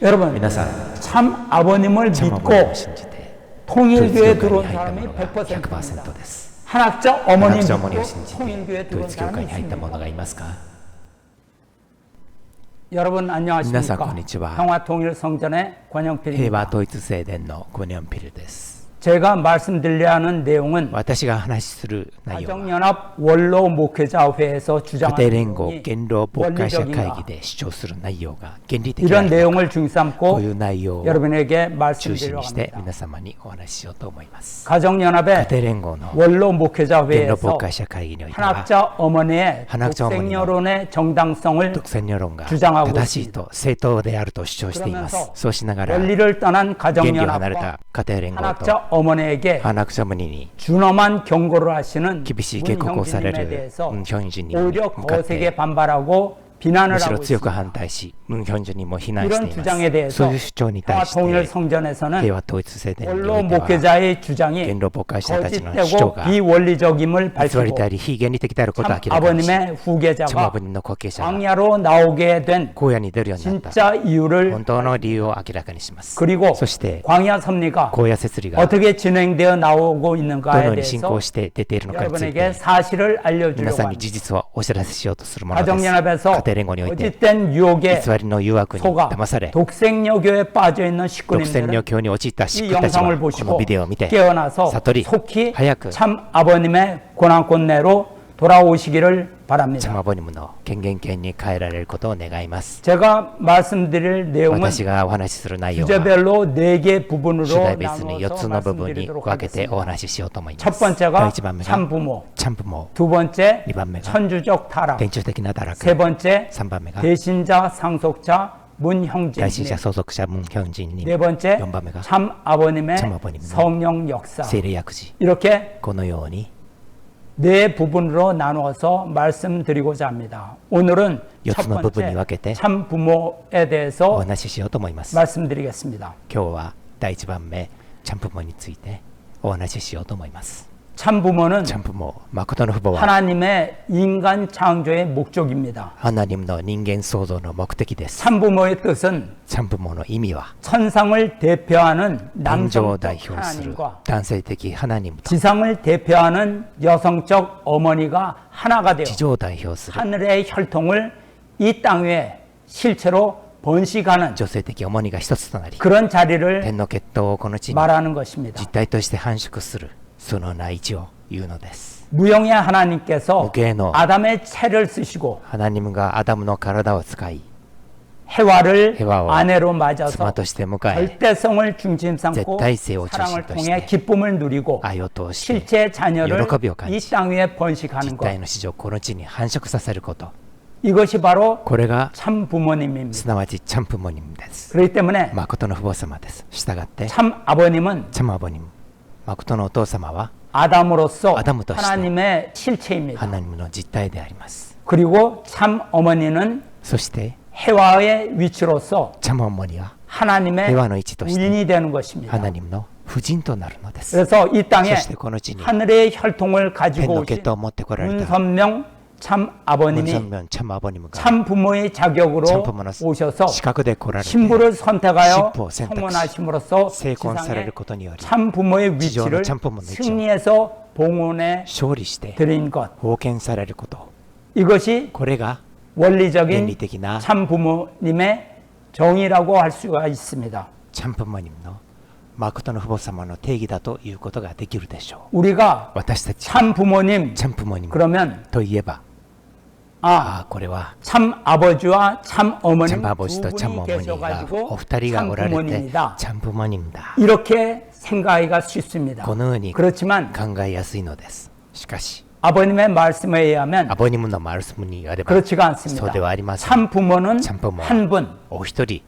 여러분, 皆さん 참 아버님을 チャム 믿고 アボニを信じて 통일교에 統一教 들어온 会に入った 사람이 ものが 100%입니다. 100% です。 한학자 ハ 어머니 ナクチャモニを 믿고 信じて 통일교에 統 들어온 一教会 사람이 に入った者 있습니다. がいますか？ 여러분 皆さん 안녕하십니까? こんにちは。 평화통일성전의 平 권영필입니다. 和統一聖殿のゴニョンピルです。 제가 말씀드려야 하는 내용은 私が話しする内容は 가정연합 원로 목회자회에서 家庭連合 주장하는 元老牧会者会議 원리적인가 で主張する内容が原理的であ 이런 るのか 내용을 중심 こ 삼고 ういう内容を 여러분에게 中心 말씀드리려고 にして 합니다. 皆様にお話ししようと思います。 가정연합의 家庭連合の 원로 元老 목회자회에서 牧会者会議においては 한학자 어머니의 한학자 어머니는 독생여론의 정당성을 独占論が 주장하고 正しいと正当であると主張しています。 그러면서 そうしながら 원리를 떠난 原理を離れ 가정연합과 た家庭連合と 한학자 어머니에게 ハナクチャムニに 준엄한 경고를 하시는 厳しい警告をされ 문형진님에 る 대해서 ムン・ヒョンジュに 오히려 向かっ 거세게 て 반발하고 비난을 むしろ 하고 強く 있습니다. 反対し、ムン・ヒョンジュにも非難して 이런 いま 주장에 す。 대해서 そういう主張に対して 평화통일성전에서는 平和統一聖殿にお 원로 いては 목회자의 주장이 元老牧会者たちの主張 거짓되고 が 비원리적임을 偽り 밝히고 であり非原理的であることを 참 明らかにし、 아버님의 チャムア 후계자가 ブニの後継者が 광야로 나오게 된 荒野に出るようになった 진짜 이유를 本当の理由を明らかにします。 그리고 そして 광야 섭리가 荒野設理が 어떻게 진행되어 나오고 ど 있는가에 のように進 대해서 行して出ているのかについ 여러분에게 て 사실을 皆 알려주려고 さんに 합니다. 事実をお知らせしようとするものです。 가정연합에서 家庭連合において 거짓된 유혹에 偽りの誘惑に 속아 騙され 독생여교에 빠져 있는 独占 식구님들은 領教に陥った 이 シックたちは 영상을 この 보시고 ビデオを見て 깨어나서 사토리 속히 하야크 참 아버님의 고난권 내로 돌아오시기를 チャ 바랍니다. マボニムの権限権に変えられることを願います。 제가 말씀드릴 내용은 私がお話しする内容は 주제별로 4개 부분으로 主題別に4つ 나눠서 の部分に 말씀드리도록 分けてお 하겠습니다. 話ししようと思いま 첫 す。第 번째가 1番目が 참부모, チャンプモ 두 번째 2番目が 천주적 타락, 天中的な堕落 세 번째 3番目が 대신자 상속자 문형진, 大信者相続者ムン・ヒョンジンに 네 번째 4番目が 참 아버님의 참 아버님의 성령 역사. 聖霊薬師 이렇게 このように 네 부분으로 나누어서 말씀드리고자 합니다. 오늘은 4 첫 つの部分に 번째 分けて 참 부모에 お 대해서 話ししようと思います。 말씀드리겠습니다. 今日は第1番目チャンプモについてお話ししようと思います。 참 부모는 チャンプモ誠の父母は 하나님의 인간 창조의 목적입니다. ハナニムの人間創造の目的です。 참 부모의 뜻은 チャンプモの意味は 천상을 대표하는 天上を代 남성적 表する 하나님과 男性的ハナニムと 지상을 대표하는 여성적 어머니가 하나가 되어 地上を代表する 하늘의 혈통을 이 땅 위에 실체로 번식하는 女性的重荷が一つとなり 그런 자리를 天の血統をこの地に 말하는 것입니다. 実体として繁殖するその内地を言うのです。 무형의 하나님께서 무게의 아담의 채를 쓰시고 ハナニムがアダムの体を使い 해와를 해와와 아내로 맞아서 妻として迎え 절대성을 중심 삼고 절대성을 사랑을 중심으로 통해して 기쁨을 누리고 愛を通して 실제 자녀를 喜びを感じ 이 땅 위에 번식하는 実 것 体の子女をこの地に繁殖させること 이것이 바로 これが 참 부모님입니다. すなわちチャンプモニムです。 그렇기 때문에 誠の父母様です。したがって 참 아버님은 チャマボニム誠のお父様は 아담으로서 아담으로서 하나님의 실체입니다. ハナニムの実体であります。 그리고 참 어머니는 そして 해와의 위치로서 チャマモニは 하나님의 해와의 위치로 부인이 되는 것입니다. ハナニムの夫人となるのです。 그래서 이 땅에 そしてこの地に 하늘의 혈통을 天 가지고 の 오신 血統を持ってこられた 문선명 참 아버님이 문선명 참 아버님과 참 부모의 자격으로 참 부모로 오셔서 資格で来られて 신부를 선택하여 신부 선택시 성원하심으로써 成婚され 지상에 ることにより 참 부모의 위치를 지존의 참 부모의 위치를 승리해서 봉헌해 勝利して 드린 것 封建されること 이것이 これが 원리적인 原理的な 참 부모님의 정의라고 할 수가 있습니다. チャンプモニムの誠の父母様の定義だということができるでしょう。 우리가 私たち 참 부모님 チャンプモニム 그러면 といえば 아 これは 참 아버지와 참 어머님 チャンプアボシ 두 とチャンプ 분이 モニが 계셔가지고 お二人が 참 おられて 부모님이다. チャンプモニムだ 이렇게 생각하기가 쉽습니다. このように 그렇지만 考えやすいのです。しかし 아버님의 말씀에 의하면 アボニムのマルスムによれば 그렇지가 않습니다. そうではありません。 참 부모는 참 부모. 한 분, お一人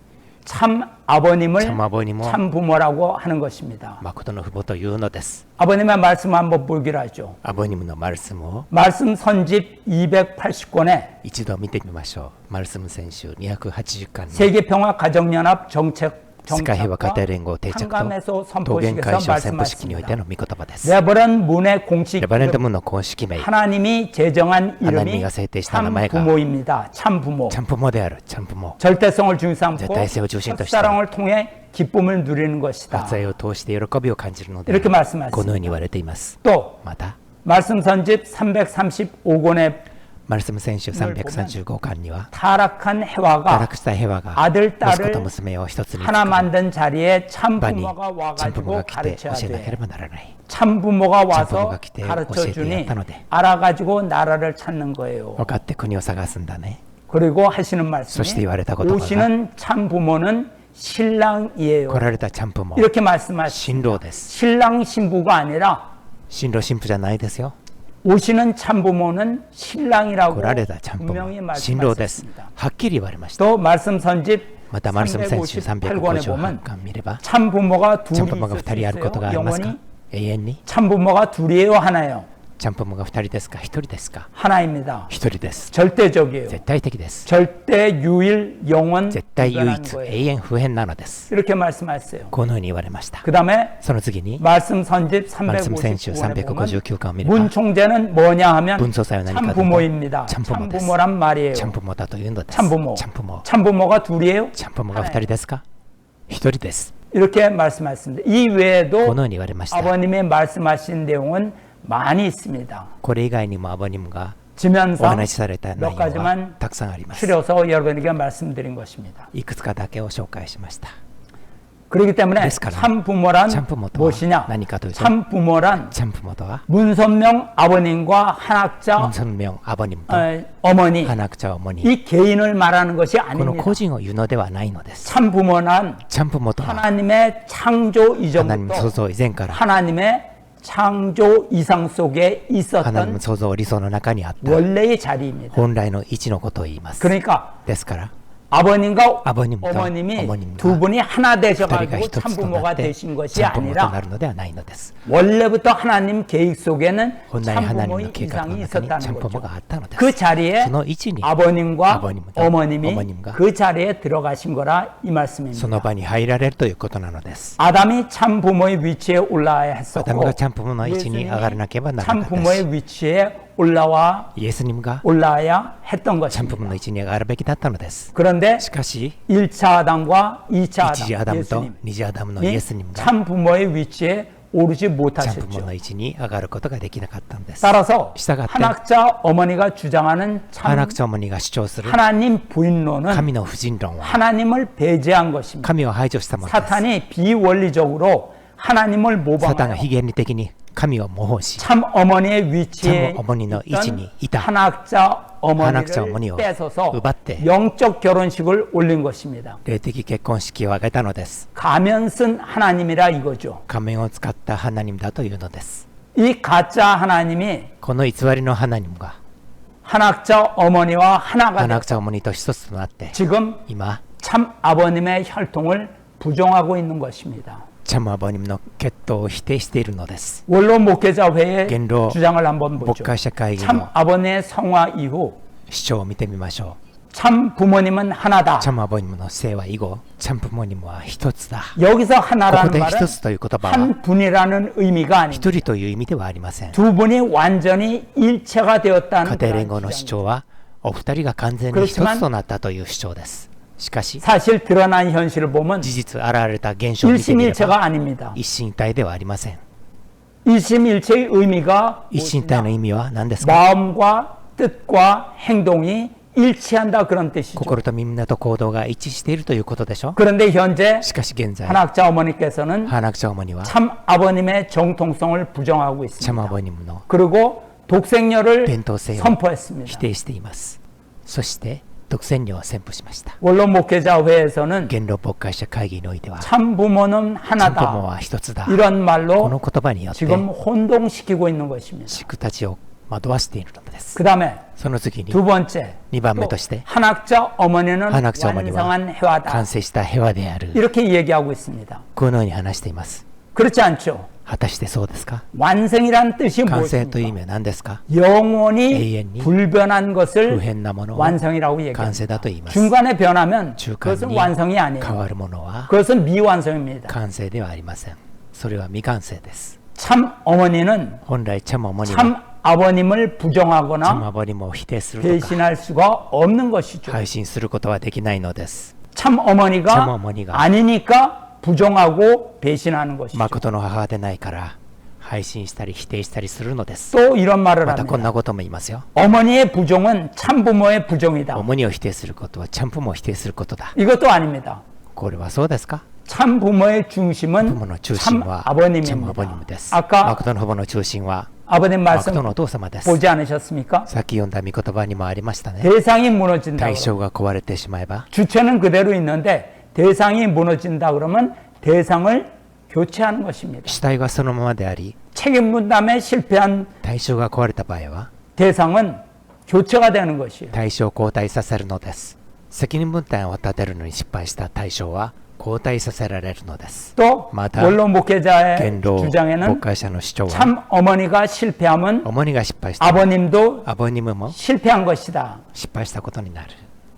참 아버님을 참 아버님은 참 부모라고 하는 것입니다. 誠の父母というのです。 아버님의 말씀 한번 보기로 하죠. アボニムのマルスムを 말씀 선집 280권에 一度見てみましょう。マルスム選集280巻の 세계평화 가정연합 정책 世界平和家庭連合 정착과 定着と 한감에서 桃源解 선포식에서 消宣布式において 말씀하셨습니다. の御言葉です。 레버런 문의 공식 レバレント 이름, ムの公式名、 하나님이 제정한 이름이 하나님이 세팅한 참名前が 부모입니다. 참 부모. チャンプモである、チャンプモ。 절대성을 중심삼고 절대성을 중심として 첫사랑을 통해 기쁨을 누리는 것이다. 割愛を通して喜びを感じるので、 이렇게 このよ 말씀하셨습니다. うに言われています。 또 また、 말씀 선집 335권의 マルスム選手335巻には、 타락한 堕 해와가 落したヘワが 아들 息子と 딸을 娘を一つに 하나 作る 만든 자리에 참 場に 부모가 チャンプモ 와가지고 が来て教 가르쳐야 えなけれ 돼. ばならない。 참 부모가 와서 부모가 기대 가르쳐 오시에 주니 대하다노데. 알아가지고 나라를 찾는 거예요. 分かって国を探すんだね。 그리고 하시는 そして 말씀이 言われた言葉が 오시는 참 부모는 신랑이에요. 来られたチャンプモ、 이렇게 말씀하시. 新郎です。 신랑 신부가 아니라 新郎新婦じゃないですよ。 오시는 참 부모는 신랑이라고 来られたチャンプ 분명히 モ、新郎です 말씀하셨습니다. はっきり言われました。 또 말씀 선집 またマルスム選手 358권에 358 보면 巻見れば、 참 부모가 チャン 둘이 プモが 있을 2 수 人あることが 있어요. ありますか 영원히 永遠に。 참 부모가 둘이에요, 하나요? チャンプモが2人ですか1人ですか 하나입니다. 1人です。 절대적이에요. 絶対的です。 절대 유일 영원 絶対唯 무변한 一 거예요. 永遠不変なのです。 이렇게 말씀하셨어요. このように言われました。 그 다음에 その次に 말씀 선집 マルスム選手 359권에 보면 359巻を見れば、 문 총재는 뭐냐 하면 문소사요 참 나니까 부모입니다. 참 참 부모です。 부모란 말이에요. チャンプモだというのです。 참 부모. チャンプモ。 참 부모가 둘이에요? チャンプモが2人ですか1人です。 이렇게 말씀하셨습니다. 이 こ 외에도 のように言われました。 아버님의 말씀하신 내용은 많이 있습니다. これ以外にもアボニムがお 지면서 話しされた 몇 内容は 가지만 たくさんあります。 추려서 여러분에게 말씀드린 것입니다. いくつかだけを紹介しました。 그렇기 때문에 그래서 참 부모란 참 부모도 무엇이냐? 나니까 또 참 부모란 チャンプモとは、 문선명 아버님과 한학자 ムンソンミョンアボニムと 어머니 ハナクチャオモニ、 이 개인을 말하는 것이 この 아닙니다. 個人を言うのではないのです。 참 부모란 チャンプモとは 하나님의 창조 ハナニム創 이전부터 造以前から 하나님의 창조 이상 속에 ハナニ 있었던 ム創造理想の中にあった 원래의 자리입니다. 本来の位置のことを言います。 그러니까 ですから 아버님과 아버님과 어머님이 어머님과 두 분이 하나 2人が 되셔가지고 一つ 참 とな 부모가 って 되신 것이 チャンプモとな 아니라 るのではないのです。 원래부터 하나님 계획 속에는 本来 참 ハナニム 부모의 の計画の 이상이 中にチャ 있었다는 ンプモ 거죠. があったのです。 그 자리에 その位置に 아버님과 아버님과 어머님이 어머님과 그 자리에 들어가신 거라 이 その 말씀입니다. 場に入られるということなのです。 아담이 참 부모의 위치에 올라야 アダム 했었고 がチャンプモの位置に上がらなければなら 참 なかったし、 부모의 위치에 올라와 イエス様が 올라야 했던 チャンプモ 것입니다. の位置に上がるべきだったのです。 그런데 しかし、 1차 아담과 2차 一次アダ 아담 ムと 예수님 二次アダムのイエス様が 참 부모의 위치에 오르지 チャンプモ 못하셨죠. の位置に上がることができなかったのです。 따라서従って 한학자 어머니가 주장하는 ハ 참 ナクチャオモニが主張する 하나님 부인론은 神の婦人論は 하나님을 배제한 것입니다. 神を排除したものです。 사탄이 비원리적으로 하나님을 サタンが 모방하여 非原理的に神を模倣し、 참 어머니의 위치에 참 어머니의 위치에 있다. 한학자 한학자 어머니를 어머니를 뺏어서 奪って 영적 결혼식을 올린 것입니다. 霊的結婚式を挙げたのです。 가면 쓴 하나님이라 이거죠. 仮面を使ったハナニムだというのです。 이 가짜 하나님이 この偽りのハナニムが 한학자 어머니와 하나가 ハナ 돼서 クチャオモニと一つとなって、 지금 今 참 아버님의 혈통을 부정하고 있는 것입니다. チャムアボニムの血統を否定しているのです。 원로 목회자회의 겐로 주장을 한번 牧 보죠. 会者会議 참 の 아버님의 성화 이후 主張を見てみましょ 참 부모님은 う。 하나다. チャムアボニムの姓は以後、チャンプモニムは一つだ。 여기서 ここ 하나라는 で 말은 一つという言葉は 한 분이라는 의미가 아닙니다. 一人という意味ではありません。 두 분이 완전히 일체가 家 되었다는 庭連 그런 合の主 주장입니다. 張はお二人が完全に一つとなったという主張です。しかし 사실 드러난 현실을 보면 事実現れた現象を見てみれ 일심일체가 ば 아닙니다. 一心一体ではありません。 일심일체의 의미가 一心一体の 무엇이냐? 意味は何ですか？ 마음과 뜻과 행동이 일치한다 그런 뜻이죠. 心と耳と行動が一致しているということでしょ。 그런데 현재 しかし現在 한학자 어머니께서는 ハナクチャオモニは 참 아버님의 정통성을 부정하고 チャムア 있습니다. ボニムの 그리고 독생녀를 伝統性を否 선포했습니다. 定しています。そして独占領を宣布しました。 원로 목회자회에서는 言論牧会者会議においては、 참 부모는 チャンプモ 하나다 は一つだ。 이런 この 말로 言葉によって 지금 혼동시키고 있는 것입니다. 宿たちを惑わしているのです。 그 다음에 その次に 두 번째 2番目 또 として 한학자 어머니는 한학자 어머니와 완성한 해와다 完成した平和である。 이렇게 얘기하고 있습니다. このように話しています。 그렇지 않죠? 果たしてそうですか？ 완성이란 뜻이 完成という意 무엇입니까? 味は何ですか？ 영원히永遠に 불변한 不 것을 変なものを 완성이라고 完 얘기합니다. 成だと言います。 중간에 변하면 中間 그것은 に 완성이 変 아니에요. わるものは 그것은 미완성입니다. 完成ではありません。それは未完成です。 참 어머니는 本来참 어머니는 참 아버님을 참 부정하거나 아버님을を否定するとか 배신할 수가 없는 것이죠. 配信することはできないのです。 참 어머니가 참 어머니가 아니니까 부정하고 배신하는 것이죠. 誠の母でないから配信したり否定したりするのです。 또 이런 말을 またこん 합니다. なことも言いますよ。 어머니의 부정은 참 부모의 부정이다. 어머니を否定することはちゃんぽも否定することだ。 이것도 아닙니다. これはそうですか？ 참 부모의 중심은 父母の中心 참 はちゃん 아버님입니다. アボニムです。 아까 誠の父母の中心は 아버님 誠 말씀 のお父様です。 보지 않으셨습니까? さっき読んだ御言葉にもありましたね。 대상이 무너진다. 対象が壊れてしまえば 주체는 그대로 있는데 대상이 무너진다 그러면 대상을 교체하는 것입니다. 主体はそのままであり 책임 분담에 실패한 対象が壊れた場合は 대상은 교체가 되는 것이에요. 対象を交代させるのです。責任分担を立てるのに失敗した対象は交代させられるのです。 또 마다 원로 목회자의 言動 주장에는 牧会者の主張は 참 어머니가 실패하면 主にが失敗した 아버님도 アボニムも 실패한 것이다. 失敗したことになる。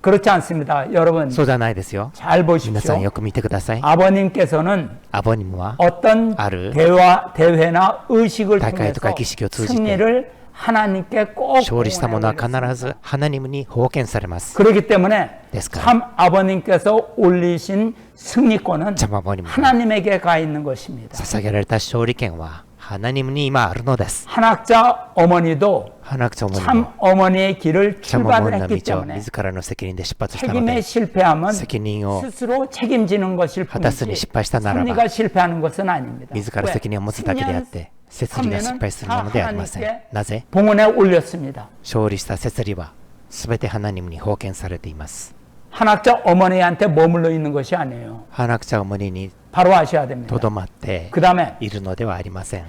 그렇지 않습니다. 여러분 そうじゃないですよ。 잘 皆さ 보십시오. んよく見てください。 아버님께서는 アボニムは 어떤 아르 대회나 의식을 大会 통해서 とか儀式を通じて 승리를 하나님께 꼭 勝利した者は 공헌해 必ずハナニムに奉献されます。 그렇기 때문에 ですから 참 아버님께서 올리신 승리권은 참 아버님 하나님에게 가 있는 것입니다. 捧げられた勝利権はハナニムに今あるのです。 한학자 어머니도 花ちゃんも 참 어머니의 길을 チャモ 출발을 モンの 했기 道を 때문에 自らの責任で出発したの 책임에 で 실패하면 責任を 스스로 책임지는 것일 하다스니 뿐이지 실패했다 나라바. 승리가 실패하는 것은 아닙니다. 自ら責任を持つだけであって摂理が失敗するものではありません。なぜ？ 봉헌에 올렸습니다. 勝利した摂理はすべてハナニムに奉献されています。 한학자 어머니한테 머물러 있는 것이 아니에요. 花ちゃんおもにに 바로 아셔야 됩니다. とどまって 그 다음에 いるのではありません。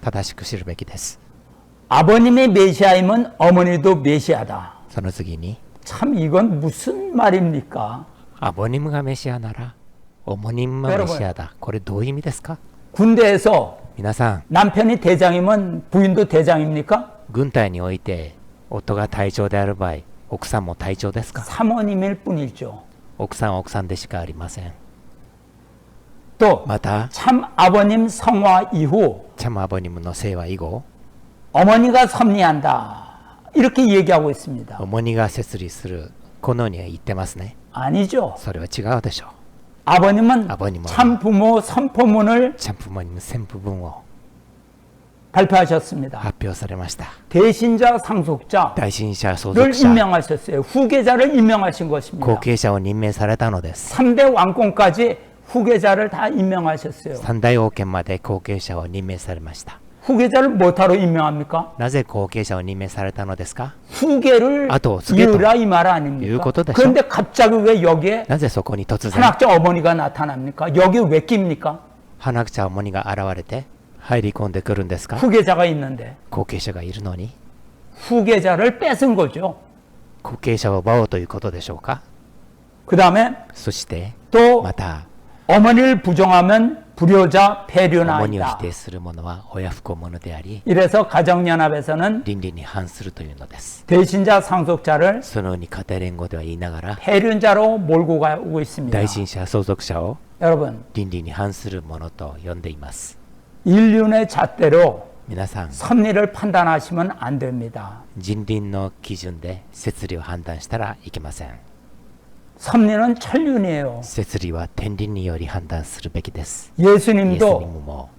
正しく知るべきです。 아버님의 메시아임은 어머니도 메시아다. その次に 참 이건 무슨 말입니까? アボニムがメシアならオモニムがメシアだ。これどういう意味ですか？ 군대에서 皆さん 남편이 대장이면 부인도 대장입니까? 軍隊において夫が隊長である場合奥さんも隊長ですか？ 사모님일 뿐이죠. 奥さんは奥さんでしかありません。 또 また 참 아버님 성화 이후 チャムアボニムの生は以後 어머니가 섭리한다. 이렇게 얘기하고 있습니다. 重荷が摂理するこのように言ってますね。 아니죠. それは違うでしょう。 아버님은 아버님은 참 부모 선포문을 チャンプモニム旋風文を 발표하셨습니다. 発表されました。 대신자 상속자를 大信者相続者 임명하셨어요. 후계자를 임명하신 것입니다. 後継者を任命されたのです。 3대 왕권까지 후계자를 다 임명하셨어요. 三大王権まで後継者を任命されました。 후계자를 뭐하러 임명합니까? なぜ後継者を任命されたのですか？ 후계를 아, 또 후계도 이으라 이 말 いう 아닙니까? ことでしょ。 그런데 갑자기 왜 여기에 なぜそこに突然 한학자 어머니가 나타납니까? 여기 왜 낍니까? 花ちゃんおもにが現れて入り込んでくるんですか？ 후계자가 있는데 後継者がいるのに 후계자를 뺏은 거죠. 後継者を奪おうということでしょうか？ 그 다음에 そして 또 また 어머니를 부정하면 불효자 重荷を否 폐륜아이다. 定する者は親不孝者であり 이래서 가정연합에서는 倫理に反するというのです。 대신자 상속자를 そのように家庭連合では言いながら 폐륜자로 몰고 가고 있습니다. 大信者相続者を 여러분 倫理に反する者と呼んでいます。 인륜의 잣대로 皆さん 섭리를 판단하시면 안 됩니다. 人倫の基準で摂理を判断したらいけません。 섭리는 천륜이에요. 摂理は天倫により判断するべきです。イエスに 예수님도 も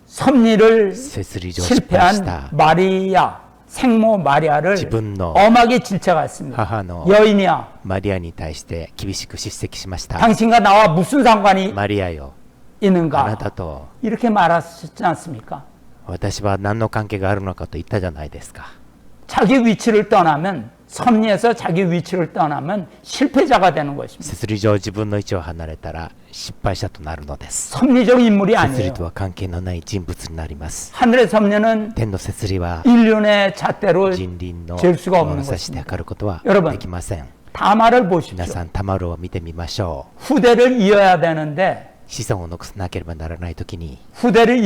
섭리를 摂理上失敗し 실패한 た 마리아 생모 마리아를 自分の 엄하게 질책했습니다. 母の 여인이야, マリアに対して厳しく叱責しました。 당신과 나와 무슨 상관이 マリアよ、あな 있는가? たと 이렇게 말하셨지 않습니까? 私は何の関係があるのかと言ったじゃないですか。 자기 위치를 떠나면 섭리에서 자기 위치를 떠나면 실패자가 되는 것입니다. 摂理上自分の位置を離れたら失敗者となるのです。 섭리적 인물이 摂 아니에요. 理とは関係のない人物になります。 하늘의 섭리는 天の摂理は 인륜의 잣대로 人倫の 잴 수가 없는 物差しで 것입니다. 測ることは 여러분 できません。 다말을 皆 보십시오. さん、タマルを見てみましょ 후대를 이어야 되는데 子孫を残さなければならない時に 후대를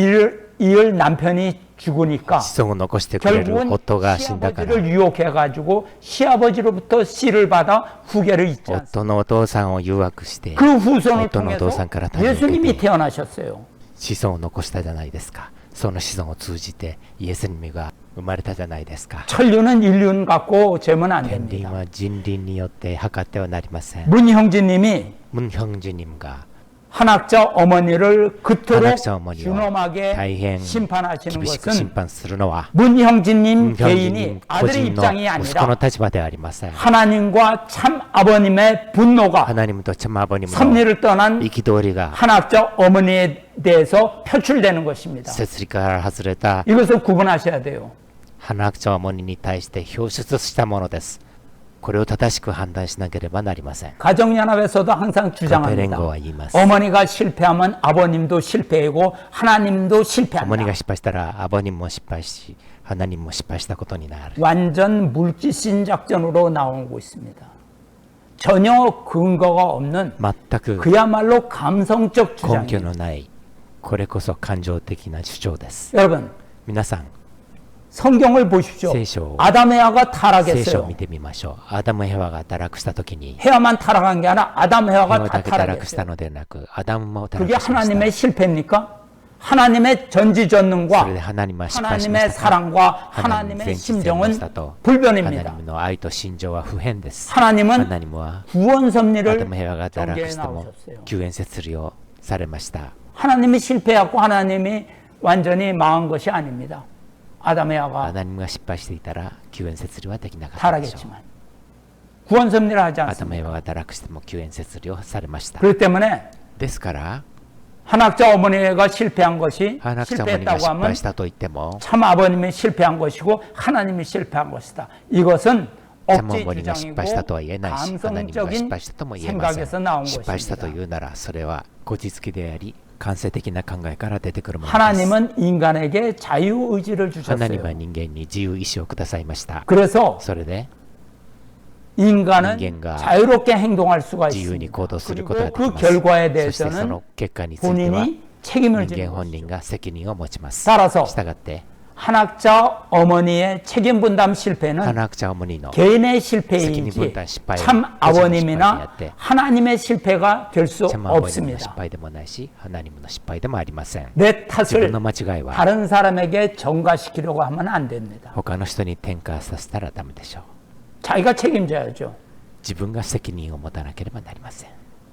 이을 남편이 죽으니까 子孫を残してくれる 결국은 夫が死んだから 시아버지를 유혹해가지고 시아버지로부터 씨를 받아 후계를 잇지 않습니다. 夫のお父さんを誘惑して 그 후손을 夫のお父 통해서 さんから種を受け 예수님이 て 태어나셨어요. 子孫を残したじゃないですか。その子孫を通じてイエス様が生まれたじゃないですか。 천륜은 인륜 갖고 재면 안 天輪 됩니다. は人倫によって測ってはなりません。 문형진님이 ムンヒョンジ님が 한학자 어머니를 그토록 한학자 어머니와 준엄하게 大変 심판하시는 厳しく 것은 審判するのは 문형진님 ムンヒョンジ 개인이 님個 아들의 人の 입장이 息子の 아니라 立場ではありません。 하나님과 참 아버님의 분노가 ハナニムとチャマアボニムの 섭리를 떠난 憤りが 한학자 어머니에 대해서 표출되는 것입니다. 摂理から外れた 이것을 구분하셔야 돼요. ハナクチャアモニに対して表出したものです。これを正しく判断しなければなりません。 가정연합에서도 항상 주장합니다. 가정연합과 이마스. 어머니가 실패하면 아버님도 실패이고 하나님도 アモニ 실패한다. が失敗したらアボニも失敗し、ハナニも失敗したことになる。 완전 물귀신 작전으로 나오고 있습니다. 전혀 근거가 없는 全く 그야말로 감성적 根拠 주장입니다. のないこれこそ感情的な主張です。 여러분 皆さん 성경을 보십시오.聖書. 아담에아가 聖書を 타락했어요. 見てみましょう。アダムヘワが堕落した時に 헤아만 타락한 게 아니라 아담 ヘ 헤아가 ワ 다 だけ堕落した 타락했어요. のではなくアダムも堕 그게 落しました。 하나님의 실패입니까? 하나님의 それ 전지전능과 でハナニは失敗しま 하나님의 したか。 사랑과 ハナニ 하나님의 全知全能 심정은 したとハナ 불변입니다. ニの愛と心情は不変です。 하나님은 ハナニは 구원 アダ 섭리를 ムヘワが堕落 전개해 しても 나오셨어요. 救援設理をされました。 하나님이 실패하고 하나님이 완전히 망한 것이 아닙니다. 아담 ア 헤아가 ダムが失敗していたら救援設理はできなかったでしょう。 타락했지만 구원 섭리를 하지 アダムヘ 않습니다. ワが堕落しても救援設理をされました。 그렇기 때문에 ですから 한학자 어머니가 실패한 것이 ハナクチャモニが 실패했다고 失 하면 敗したと言っても 참 아버님이 실패한 것이고 하나님이 실패한 것이다. 이것은 チャモ 억지 モニが失 주장이고 敗したとは言えないし、ハナニが失 감성적인 敗したとも言えません。 생각에서 나온 失敗したと 것입니다. いうならそれはこじつけであり感性的な考えから出てくるものです。 하나님은 인간에게 자유의지를 ハナニは 주셨어요. 人間に自由意志をくださいました。 그래서 それで 인간은 인간과 자유롭게 행동할 수가 自由に 있습니다. 行動することが 그리고 でき 그 ます。 결과에 そしてそ 대해서는 の結果については 본인이 책임을 人 지는 間本 것이죠. 人が責任を持ちます。 따라서 したがって 한학자 어머니의 책임 분담 실패는 ハナクチャオモニの 개인의 책임 실패이지 분담 실패는 참 아버님이나 실패. 하나님의 실패가 될 수 チャマアボニの失 없습니다. 敗でもないし、ハナニムの失敗でもありません。 내 自分 탓을 の間違いは 다른 사람에게 전가시키려고 하면 안 됩니다. 他の人に転嫁させたらダメでしょう。 자기가 책임져야죠. 自分が責任を持たなければなりません。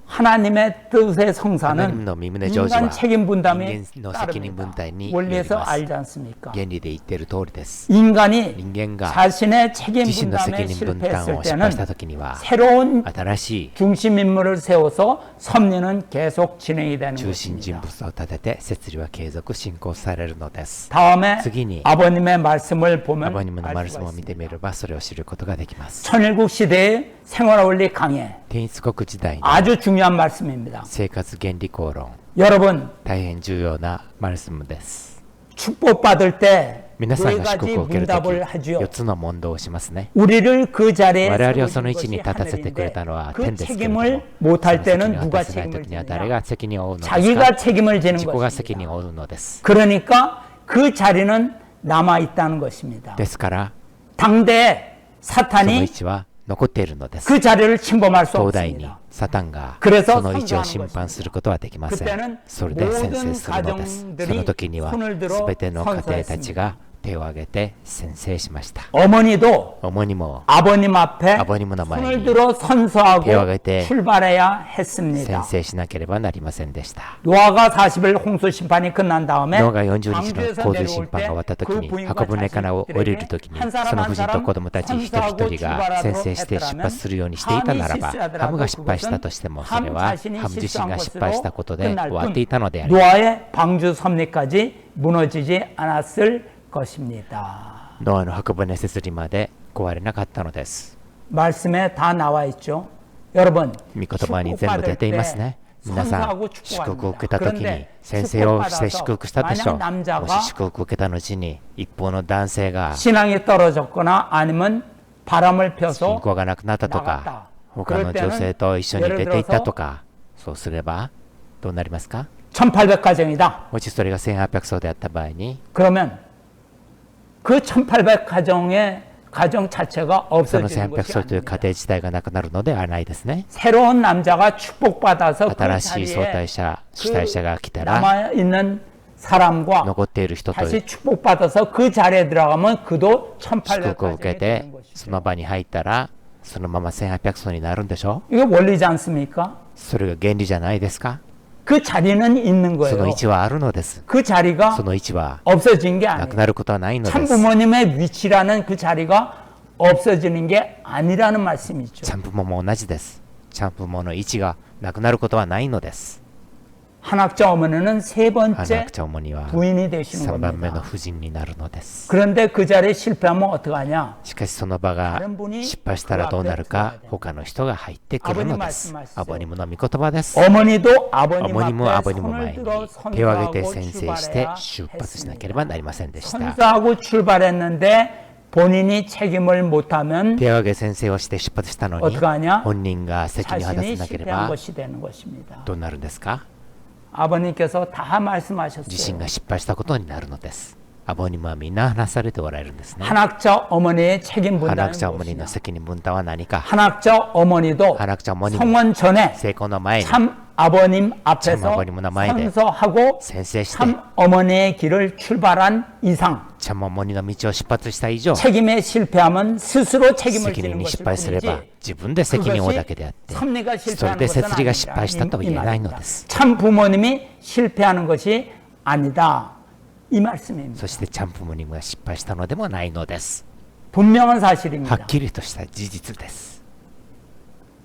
하나님의 뜻의 ハナニム 성사는 の身旨成就 인간 は 책임 분담에 人間の責任分 따릅니다. 担により 원리에서 ます。 알지 않습니까? 原理で言っている通りです。 인간이 人間が 자신의 책임 自身の責 분담에 任分担 실패했을 を失敗した 때는 ときには 새로운 新しい 중심 인물을 세워서 섭리는 계속 진행이 되는 中心人 것입니다. 物を立てて設理は継続進行されるのです。 다음에 次に 아버님의 말씀을 ア 보면 バニムの 알 マル 수가 スを見て 있습니다. みればそれを知ることができます。 천일국 시대의 생활원리 강해 天一国時代の 아주 중요한 말씀입니다. 生活原理公論 여러분 大変重要なマルスムです。 축복받을 때 皆さん 네 が祝 가지 福を受けるとき 문답을 하지요. 4つの問答をしますね。 우리를 그 자리에 我々をその位 세워준 置に 것이 立たせてくれ 하늘인데 たのは 그 天ですけれども、 책임을 その 못할 責任 때는 を 누가 果たせないと 책임을 きには誰 지느냐? が責任を負うのです 자기가 か。 책임을 지는 自己が責任 것입니다. を負うのです。 그러니까 그 자리는 남아 있다는 것입니다. ですから 당대에 その位 사탄이 置は残っているのです。 그 자리를 침범할 수 東大に 없습니다. サタンが 그래서 その位置を侵犯することはできませ 그때는 ん。それで先制するのです。 모든 その時には 가정들이 すべての家庭た 선서했습니다. ちが手を挙げて宣誓しました。 어머니도 主にも 아버님 앞에 아버님은 아마 손을 들어 선서하고 대화할 때 출발해야 宣 했습니다. 誓しなければなりませんでした。 노아가 40일 홍수 심판이 끝난 다음에 ノアが40日の 광주에서 洪水 내려올 審判が終わった時 때 に 그 부인과 箱舟から降りる時に 자식들에게 そ 한 の 사람 夫人と子供たち一人一人が宣誓して出発するようにしていたならば、ハムが失敗したとしてもそれはハム自身が失敗したことで終わっていたのであります。 노아의 방주 섭리까지 무너지지 않았을 것입니다. ノアの箱舟設理まで壊れなかったのです。 말씀에 다 나와 있죠. 여러분, 御言葉に全部出ていますね。皆さん、祝福を受けたときに宣誓をして祝福したでしょう。もし祝福を受けた後に一方の男性が 신앙이 떨어졌거나 아니면 바람을 信 펴서 仰がなくなったとか、他の女性と一緒に出ていったとか、そうすればどうなりますか？ 1800가정이다. もしそれが1800層であった場合に 그러면 그 1800가정의 가정 자체가 その 없어지는 1800 것이 層という家 아닙니다. 庭自体がなくなるのではないですね。 새로운 남자가 축복받아서 그 新しい相 자리에 対者主体者が来たら 남아있는 사람과 残っている人と 다시 축복받아서 그 자리에 들어가면 그도 祝福を受け 1800가정이 て 되는 것이죠. その場に入ったらそのまま1800層になるんでしょ？ 이게 원리지 않습니까? それが原理じゃないですか？ 그 자리는 있는 その 거예요. 位置はあるのです。 그 자리가 その位置は 없어진 게 なく 아니에요. なることはないのです。 참부모님의 위치라는 그 자리가 없어지는 게 아니라는 말씀이죠. ちゃんぷもも同じです。ちゃんぷもの位置がなくなることはないのです。 한학자 어머니는 세 花 번째 ちゃんには 부인이 되시는 3番目の 겁니다. 夫人になるのです。 그런데 그 자리에 실패하면 어떡하냐? しかしその場が失敗したらどうなるか、他の人が入ってくるのです。アボニムの御言葉です。 어머니도 ア 아버님 ボニムはアボ 앞에 ニム前 손을 に 들어 手を挙げて 선서하고 宣誓して出 출발해야 発しなければなりませんでした。 선서하고 출발했는데 본인이 책임을 못하면 手を挙げ宣誓をして出発したのに 어떡하냐? 本人が責任を果た 자신이 せなけれ 실패한 ば 것이 되는 것입니다. どうなるんですか？ 아버님께서 다 自身 말씀하셨어요. が失敗したことになるのです。アボニムはみんな話されておられるんですね。 한학자 어머니의 책임 花 분담은 ちゃん어머니の 무엇이냐? 責任分担は何か。 한학자 어머니도 花ちゃん어머니も 성원 전에 成功の前に 참 아버님 참 앞에서 아버님前で 선서하고 宣誓して 참 어머니의 길을 출발한 이상 ちゃん어머니の道を出発した以上 책임에 실패하면 스스로 책임을 責任 지는 に 것일 失敗すれば 뿐이지 自分で責任を負うだけであって 섭리가 それ 실패하는 で 것은 摂理が失敗したとは 아니다. 言えないの 이 です。 참 부모님이 실패하는 것이 아니다. 이 말씀입니다. そしてちゃん부모님が失敗したのでもないのです。 분명한 は 사실입니다. っきりとした事実です。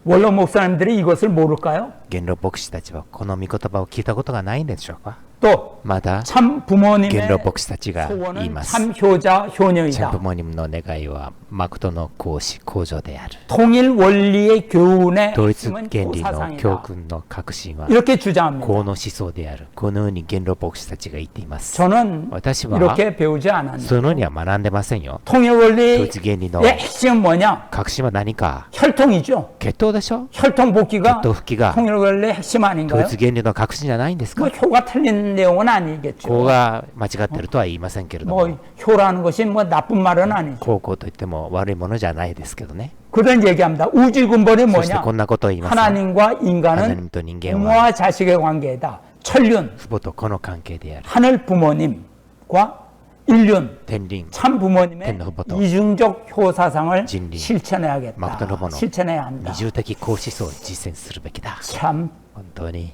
원로 목사님들이 이것을 모를까요? 元老牧師たちはこの御言葉を聞いたことがないんでしょうか？ 또 まだ 참 부모님의 元老牧師たちが言い 소원은 ます。 참 효자 ちゃん 효녀이다. 부모님の願いは誠の講師工場である。 통일 원리의 교훈의 統一 핵심은 原理の教 교사상이다. 訓の核心は 이렇게 주장합니다. この思想である。このように元老牧師たちが言っています。 저는 私は 이렇게 배우지 않았는데 そのようには学んでませんよ。 통일 統 원리의 一原理の 핵심은 뭐냐? 核心は何か？ 혈통이죠. 血統でしょ？ 혈통 복귀가 血統復帰が 통일 원리의 핵심 統 아닌가요? 一原理の核心じゃないんですか？ 뭐 효가 틀린 내용은 아니겠죠. ここが間違ってるとは言いませんけれども、 뭐 효라는 것이 뭐 na쁜 말은 아니죠. こうといっても悪いものじゃないですけどね。 그런 얘기합니다. 우주 근본이 そして 뭐냐? こんなことを言います。 하나님과 인간은 하나님 또 인간과 부모와 자식의 관계다. 천륜, 父母と子の関係である。 하늘 부모님과 인륜, 天輪、 참 부모님의天の父母と 이중적 효사상을 진리, 실천해야겠다. 막던 후보는 실천해야 한다. 二重的公思想を実践するべきだ。 참 本当に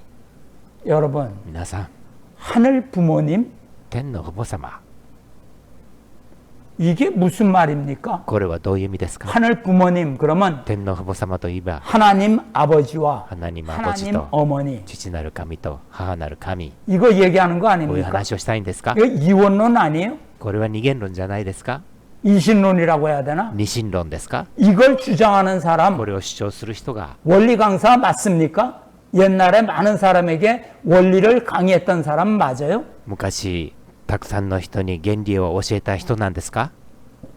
여러분, 皆さん、 하늘 부모님 天の父母様、 이게 무슨 말입니까? これはどういう意味ですか？ 하늘 부모님 그러면 天の父母様といえば、 하나님 아버지와 하나님 하나님 아버지도 어머니 父なる神と母なる神、 이거 얘기하는 거 こういう 아닙니까? 話をしたいんですか？ 이거 이원론 아니에요? これは二元論じゃないですか？ 이신론이라고 해야 되나? 二神論ですか？ 이걸 주장하는 사람 これを主張する人が 원리 강사 맞습니까? 옛날에 많은 사람에게 원리를 강의했던 사람 맞아요? 昔たくさんの人に原理を教えた人なんですか？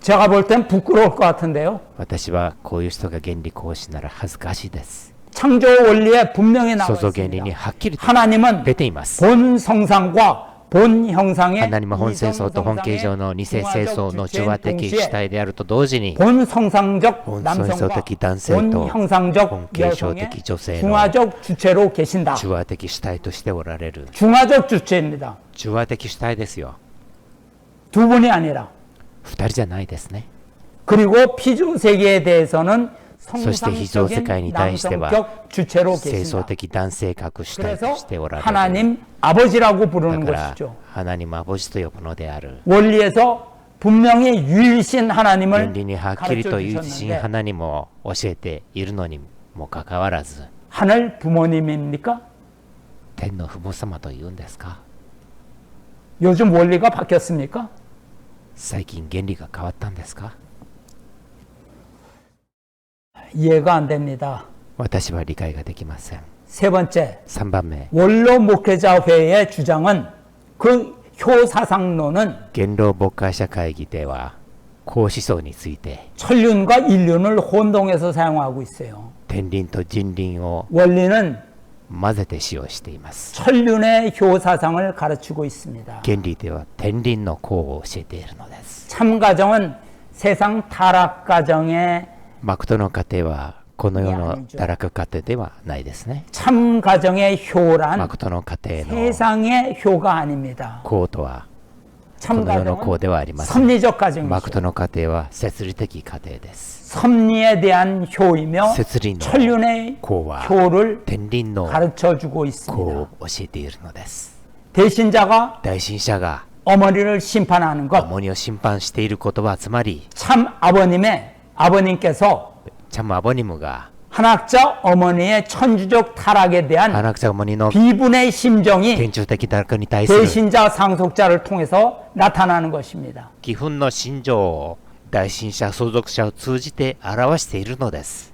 제가 볼 땐 부끄러울 것 같은데요. 私はこういう人が原理講師なら恥ずかしいです。 창조 원리에 분명히 나와 創造原理に 있습니다. はっきりと 하나님은 出ています。 본 성상과 본 형상의 ハナニム本性相と本形状の二性性相の中和的主体であると同時に 본 성상적 본 남성과 성성적男性 본 と 형상적 본 계시적 여성의 女性の 중화적 주체로 계신다. 中和的主体としておられる 중화적 주체입니다. 中和的主体ですよ。 두 분이 아니라. 二人じゃないですね。 그리고 피조 세계에 대해서는 そして非常世界に 성상적인 対しては 남성적 주체로 清相 계신다. 的男性格主体 그래서 としておられる。 하나님 아버지라고 だ 부르는 から 것이죠. ハナニムアボジと呼ぶのである。 원리에서 분명히 유일신 原 하나님을 理にはっきり 가르쳐 と唯一神 주셨는데 ハナニムを教えているのにもかかわらず 하늘 부모님입니까? 天の父母様というんですか？ 요즘 원리가 바뀌었습니까? 最近原理が変わったんですか？ 이해가 안 됩니다. 私は理解ができません。 세 번째, 3番目、 원로 목회자회의 주장은 그 효사상론은 元老牧会者会議では公思想について 천륜과 인륜을 혼동해서 사용하고 있어요. 天輪と人輪を 원리는 混ぜて使用しています。 천륜의 효사상을 가르치고 있습니다. 原理では天輪の功を教えているのです。 참가정은 세상 타락 가정의 誠の家庭はこの世の堕落家庭ではないですね。 참가정의 효란 誠の家庭の 세상의 효가 아닙니다. 功とはこの世の功 참가정은 ではありません。 섭리적 가정이죠. 誠の家庭は摂理的家庭です。 섭리에 대한 효이며 摂理の 천륜의 功は 효를 天輪の 가르쳐주고 功 있습니다. を教えているのです。 대신자가 大信者が 어머니를 심판하는 것, 重荷を審判していることはつまり 참 아버님께서 チャムアボニムが 한학자 어머니의 천주적 타락에 대한 アナクチャモニの 비분의 심정이 天中的堕落に対する 대신자 상속자를 통해서 나타나는 것입니다. 義憤の心情を大信者相続者を通じて表しているのです。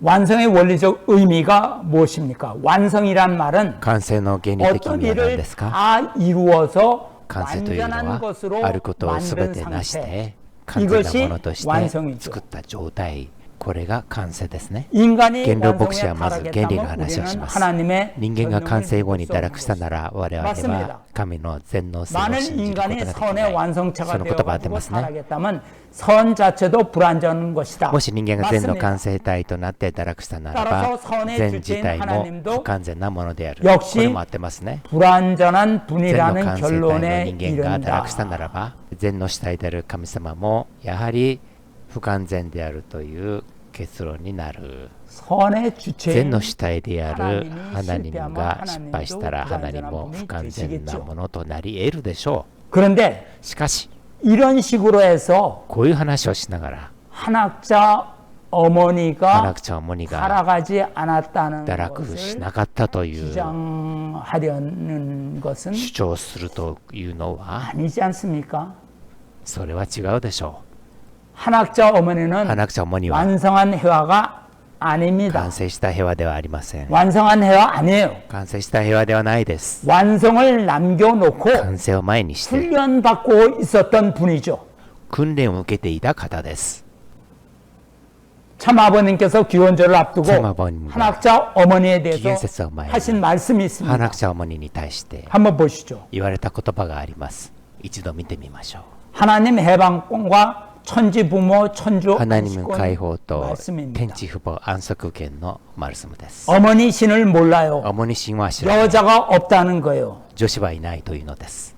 완성의 원리적 의미가 무엇입니까? 완성이란 말은 完成の原理的意 어떤 味は何 일을 ですか？ 다 이루어서 完成というの 완전한 は 것으로 あることをすべ 만든 て成し 상태. て完全なものと 이것이 して 완성이죠. 作った状態、これが完成ですね。 인간이 原料牧師 완성에 はまず原理の 타락했다면 話をし 우리는 ます。 하나님의 人間が完成後に堕落したな 것을 ら我々 맞습니다. は神の全能性を 많은 信じることが 인간이 できな 선의 い。 완성체가 その言葉は出 되어가지고 ますね。 타락했다면 선 자체도 불완전한 것이다. もし人間が全の 맞습니다. 完成体となって堕落したならば 따라서 선의 全自 주체인 体も 하나님도 不完全なものである。 역시 これも合ってますね。 불완전한 全の 분이라는 完成体の 결론에 人間が堕落したな 이른다. らば全の主体である神様もやはり不完全であるという結論になる。 선의 주체인 全の主体である 하나님이 ハナニムが 실패하면 失敗したら 하나님도 ハナニムも 불완전한 不完 분이 全な 되시겠죠. ものとなり得るでしょ 그런데 う。しかし 이런 식으로 해서 こういう話をしながら 한학자 ハナ 어머니가 クチャ어머니가 살아가지 않았다는 堕落し 것을 なかったという 주장하려는 것은 主張するというのは 아니지 않습니까? それは違うでしょ 한학자 う。ハ 어머니는 ナクチャ어머니は 완성한 회화가 아닙니다. 完成した平和ではありません。 완성한 회화 아니에요. 完成した平和ではないです。 완성을 남겨놓고 完成を前にして 훈련받고 있었던 분이죠. 訓練を受けていた方です。 참 아버님께서 기원절을 앞두고 참 아버님과 한학자 어머니에 대해서 기원세서前に 하신 말씀이 ハ 있습니다. ナクチャ어머니に対して 한번 보시죠. 言われた言葉があります。一度見てみましょう。 하나님 해방권과 천지 부모 천주 ハナニム 안식권 解放と 말씀입니다. 天地父母安息権のマルスムです。 어머니 신을 몰라요. 主に神は知らない。 여자가 없다는 거예요. 女子はいないというのです。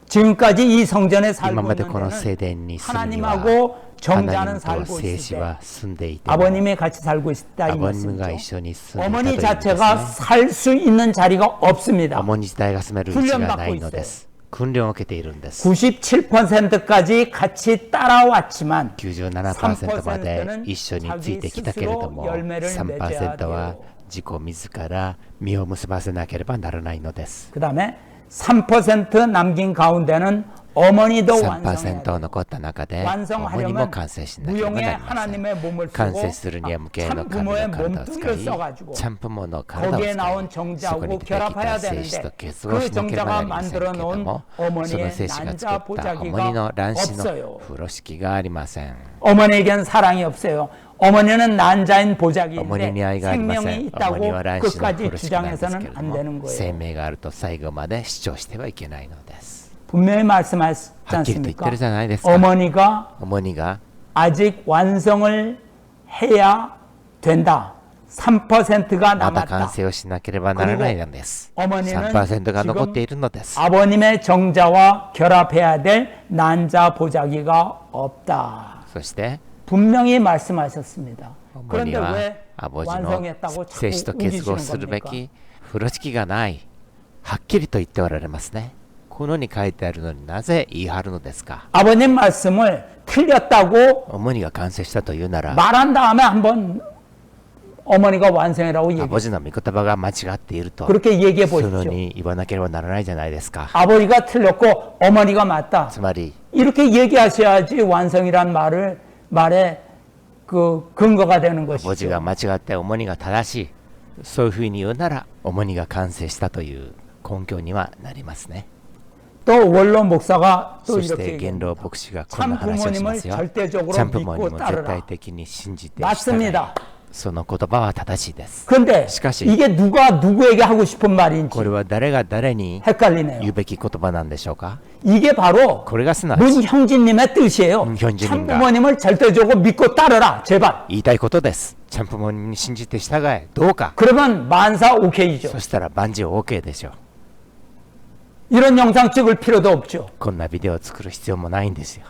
지금까지 이 성전에 今 살고 まで 있는 この 데는 聖殿に住むには 하나님하고 ハナニ 정자는 ムと 살고 聖 있을 子 때 は住んでいても 아버님이 같이 살고 있다 이 アボニムが一 말씀이죠. 緒に住んでいたという 어머니 意味です 자체가 ね。 살 수 있는 자리가 없습니다. アモニ自体が住める位置がないのです。訓練を受けているんです。 97%까지 같이 따라왔지만 97% まで一緒についてきたけれども 3% は自己自ら実を結ばせなければならないのです。 그 다음에 3% 남긴 가운데는 어머니도 3% 残った中で主にも完成しなければなり 무용의 ません。 하나님의 몸을 完成 쓰고 するには無形の神の 참부모의 体を使 몸뚱이를 い、 써가지고 チャンプモの体を 거기에 使 나온 い、そこに 정자하고 出てきた 결합해야 精子と 되는데 結合し 그 なければ 정자가 なりませんけれ 만들어 ど 놓은 も、その 어머니의 精子が作 난자 った主に 보자기가 の卵子の 없어요. 風呂敷がありません。 어머니에겐 사랑이 없어요. 어머니는 난자인 主に 보자기인데 愛がありませ 생명이 ん。主には 있다고 卵子の風 끝까지 呂敷なんですけれ 주장해서는 ど 안 も、 되는 生 거예요. 命があると最後まで主張してはいけないのです。 분명히 말씀하시지 はっきりと言って 않습니까? るじゃないですか。 어머니가 主にが 아직 완성을 해야 된다. 3%가 また完 남았다. 成をしなければならないのです。 어머니는 3% が残って 지금 いるのです。 아버님의 정자와 결합해야 될 난자 보자기가 없다. そして 분명히 말씀하셨습니다. 主に 그런데 は 왜 アボジの 완성했다고 精子と 자꾸 結合 우기시는 するべ 겁니까? き風呂敷がない。はっきりと言っておられますね。このに書いてあるのになぜ言い張るのですか。 아버님 말씀을 틀렸다고 主にが完成したというなら、 말한 다음에 한번 어머니가 완성이라고 ア 얘기해. ボジの御言葉が間違っていると、 그렇게 얘기해 その 보십시오. に言わなければならないじゃないですか。 아버지가 틀렸고 어머니가 맞다. つまり、 이렇게 얘기하셔야지 완성이란 말에 그 근거가 되는 アボジ 것이죠. が間違って主にが正しい。そういうふうに言うなら、主にが完成したという根拠にはなりますね。 또 원로 목사가 또 そし 이렇게 て元老 얘기합니다. 牧師がこんな話をしますよ。 참부모님을 절대적으로 チャンプモに 믿고 も絶対 따르라. 的に信じて従い 맞습니다. その言葉は正しいです。 그런데 しかし 이게 누가 누구에게 하고 싶은 말인지 これは誰が誰に 헷갈리네요. 言うべき言葉なんでしょうか。 이게 바로 これがすなわち 문형진님의 뜻이에요. 문형진님과 참부모님을 절대적으로 믿고 따르라, 제발. 言いたいことです。ちゃんぽもに信じて従え、どうか。 그러면 만사 오케이죠. そしたら万事 OK でしょう。 이런 영상 찍을 필요도 없죠. こんなビデオを作る必要もないんですよ。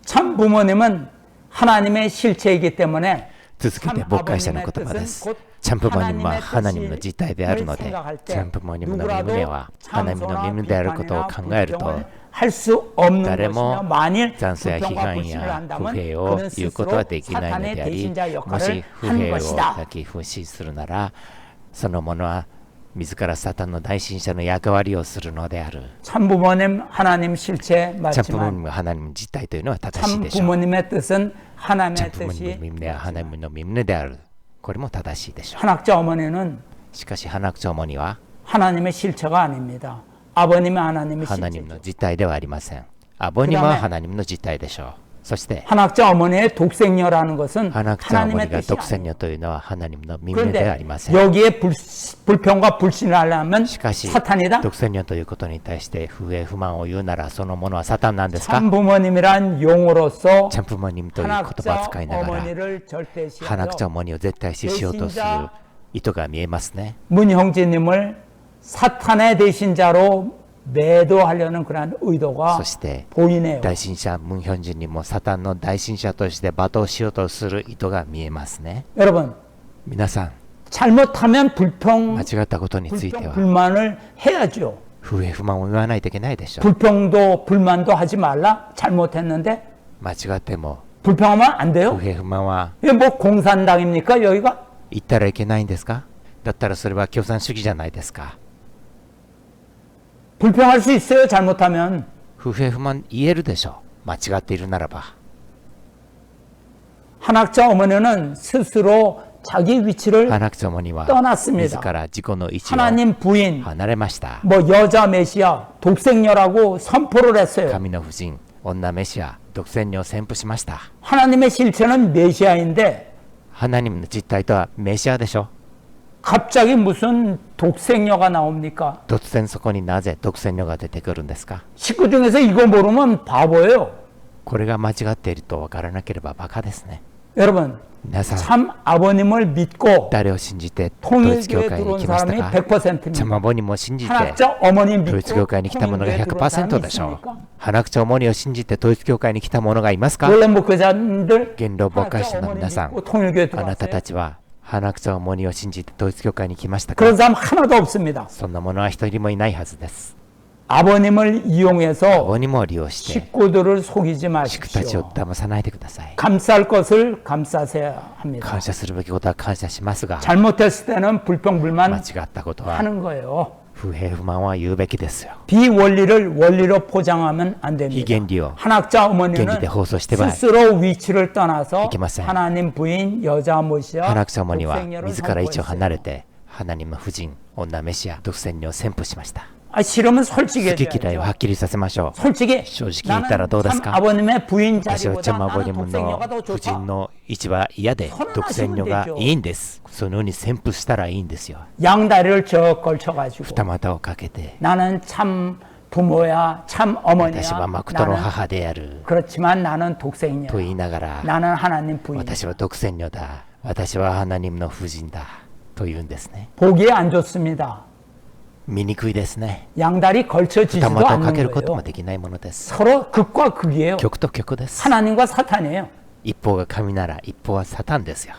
참부모님은 하나님의 실체이기 때문에 続けて牧会者の言葉です。ちゃんぽもには花見の実態であるので、ちゃんぽもにの身胸は花見の身胸であることを考えると、 할 수 없는 誰 것이며 も 만일 残暑や批 불평과 判 불신을 や 한다면 不平を 그는 言うことはで 스스로 きないの 사탄의 であり、 대신자 も 역할을 し不 한 平を 것이다. だけ不信するなら、その者は自らサタンの大信者の役割をするのである。 참부모님 하나님 실체 ちゃんぽも 맞지만 には花見の実態というのは正しいでしょう。 참부모님의 뜻은 ちゃ 하나님의 んぽもにの 뜻이 身胸は花見の身胸である。これも正しいでしょう。 한학자 어머니는 しかし花長母には 하나님의 실체가 아닙니다. 아버님의 하나님의 花見 실체. の実態ではありません。アボニは花見の実態でしょう。そして 한학자 어머니의 독생녀라는 것은 花長母 하나님의 が 뜻이 独占 아니에요. 女というのは花見の身胸ではあり 그런데 ません。 여기에 불평과 불신을 하려면 しかし 사탄이다. 独占女ということに対して不平不満を言うならそのものはサタンなんですか。 참부모님이란 용어로서 チャンプモニムという言葉を 한학자 使いながら 어머니를 절대시하여 花長母にを絶対視しようとする意図が見えますね。 문형진님을 사탄의 대신자로 매도하려는 그런 의도가 そして 보이네요. 大信者ムンヒョンジンにもサタンの大信者として罵倒しようとする意図が見えますね。 여러분 皆さん 잘못하면 불평, 間違ったことについては 불만을 해야죠. 不平不満を言わないといけないでしょう。 불평도 불만도 하지 말라. 잘못했는데 間違っても 불평하면 안 不 돼요. 平不満は 이게 뭐 공산당입니까 여기가? 言ったらいけないんですか。だったらそれは共産主義じゃないですか。 불평할 수 있어요. 잘못하면. 不平不満言えるでしょう。間違っているならば。 한학자 어머니는 스스로 자기 위치를 花長母には 떠났습니다. 自ら自己の位置を 하나님 부인, 離れました。 뭐 여자 메시아, 독생녀라고 선포를 했어요. 神の夫人、女メシア、独占女を宣布しました。 하나님의 실체는 메시아인데 花にの実態とはメシアでしょ。 갑자기 무슨 독생녀가 나옵니까? 突然そこになぜ独占女が出てくるんですか。 식구 중에서 이거 모르면 바보예요. これが間違っていると分からなければバカですね。 여러분, 皆さん 참 아버님을 믿고 誰を信じて統一教 통일교에 会に 들어온 来ました 사람이 か。 100%입니다. チャマボにも信じて 한학자 어머니 統 믿고 一教会に来た者が 통일교에 들어온 사람이 100% でしょう。 있습니까? 花長母にを信じて統一教会に来た者がいますか。 원래 목회자들 言論牧会 한학자 者の 어머니 皆さん、 믿고 통일교에 あなた 들어왔어요. たちは花長母を信じて統一教会に来ましたか。 그런 사람 하나도 없습니다. そんな者は一人もいないはずです。 아버님을 이용해서 母にも利用して 식구들을 속이지 宿たちを 마십시오. 騙さないでください。 감쌀 것을 감싸셔야 합니다. 感謝するべきことは感謝しますが、 잘못했을 때는 불평불만 間違ったことは 하는 거예요. 不平不満は言うべきですよ。 비원리를 원리로 포장하면 안 非 됩니다. 原理を 한학자 原 어머니는 理で放送しては 스스로 위치를 떠나서 いけません。 하나님 부인 여자 모시아 花長母には 독생녀를 自ら位置を離れ 선포했어요. て花にも夫人、女メシア、独占女を宣布しました。 싫으면 솔직히 好き嫌いをは 해야죠. っきりさせましょう。 솔직히 正直言ったらどうですか。 나는 참 아버님의 부인 私は 자리보다 チャマボニ 나는 ムの 독생녀가 더 夫 좋다. 人の位置は嫌で独占女がいいんです。そのように宣布したらいいんですよ。 양다리를 저 걸쳐가지고 二股をかけて 나는 참 부모야, 참 어머니야. 私は誠の 나는 母である 그렇지만 나는 독생녀야. と言いながら 나는 하나님 부인. 私は独占女だ、私はハナニムの夫人だと言うんですね。 보기에 안 좋습니다. 醜いですね。 양다리 二 걸쳐지지도 股をか 않는 けることも 거예요. できないものです。 서로 극과 극이에요. 極と極です。 하나님과 사탄이에요. 一方が神なら一方はサタンですよ。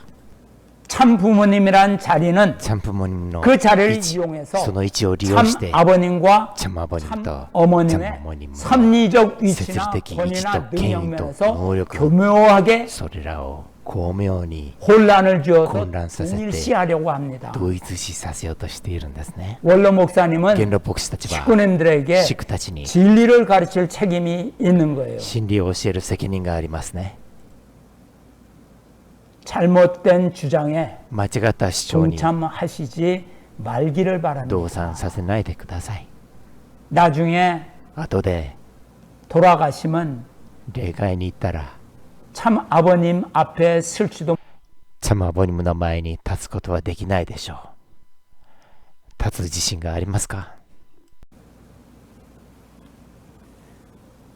참 부모님이란 자리는 チャンプモニムの 그 位 자리를 置、 이용해서 その位置を利用 참 して 아버님과 チャンアボニム 참 とチャン 어머님의 アモニムの 섭리적 設 위치나 置的位置 권위나 と権威と 능력면에서 能力を 교묘하게 それらを巧妙に 혼란을 주어서混乱させて 일시하려고 합니다. 同一視させようとしているんですね。 원로 元 목사님은 老牧師たちは 식구님들에게 シクたちに 진리를 가르칠 책임이 있는 거예요. 真理を教える責任がありますね。 잘못된 주장에 間違った主張に 동참하시지 말기를 動 바랍니다. 産させないでください。 나중에 後で 돌아가시면 霊界に行ったら 참 아버님 앞에 설지도 참 아버님の前に立つことはできないでしょう。立つ自信がありますか？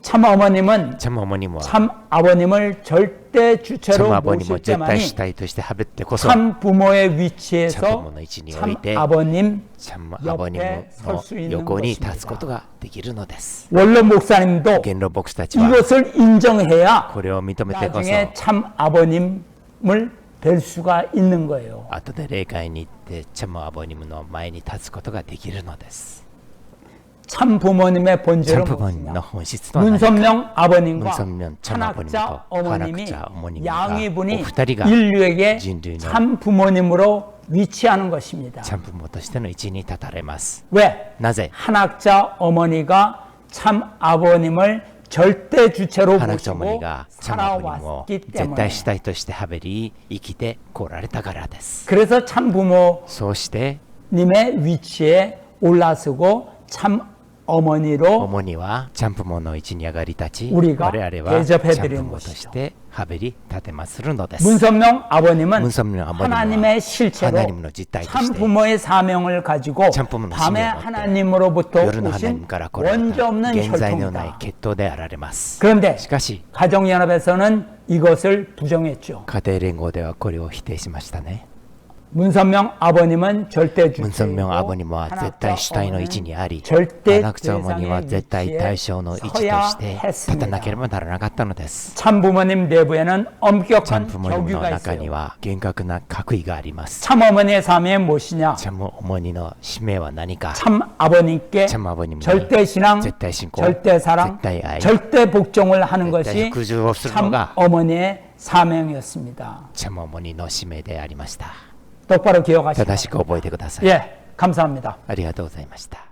참 어머님은 참 어머님은 참 아버님을 절대 참 주체로 아버님을 모실 絶対 때만이 主体としてはべってこそ 참 부모의 참 위치에서 부모의位置にお 참 いて 아버님 참 옆에 아버님 설 수 の 있는 横に立つ 것입니다. ことができるのです。 원로 목사님도 元老牧師たちは 이것을 인정해야 これを認めてこそ 나중에 참 아버님을 될 수가 있는 거예요. 後で霊界に行って참 아버님の前に立つことができるのです。 참 부모님의 참 본질은 부모님の 무엇이냐? 本質とは何か。 문선명 아버님과 문선명 참 아버님과 한학자 어머님이 한학자 어머님과 양위분이 お二人が 인류에게 인류의 참 부모님으로 위치하는 것입니다. 참 부모としての位置に立たれます。 왜? なぜ 한학자 어머니가 참 아버님을 절대 주체로 花草 모시고 が참 아버님を 살아왔기 絶 때문에 対主体としてはべり生きてこられたからです。 그래서 참 부모님의 そうして 위치에 올라서고 참 어머니로 主にはちゃんぷもの位置に上がり立ち 우리가 我々はちゃん 대접해드리는 ぷもとしてはべり立てまするのです。 문선명 아버님은 문선명 아버님은 하나님의 실체로 하나님의実体と 참 して 부모의 사명을 가지고 참 부모의 밤에 사명을 하나님으로부터 夜の 오신 花から来られ 원죄 た 없는 現在のない 혈통이다. 血統であられます。 그런데 しかし 가정연합에서는 이것을 부정했죠. 家庭連合ではこれを否定しましたね。 문선명 아버님은 절대 주체이고 문선명 아버님は絶対主体の位置にあり 절대 花草어머니は絶対対象の位置として立たなければならなかったのです。 참 부모님 내부에는 ちゃん 엄격한 부모님の 격유가 中に 있어요. は厳格な格位があります。 참 어머니의 사명이 무엇이냐? ちゃん어머니の使命は何か。 참 아버님께 참 아버님 절대 신앙, 絶対信仰 절대 사랑, 絶対愛 절대 복종을 하는 絶対 것이 服従をするの 참 が 어머니의 사명이었습니다. ちゃん어머니の使命でありました。 똑바로 기억하시기 正しく覚えてください。 예, 감사합니다. ありがとうございました。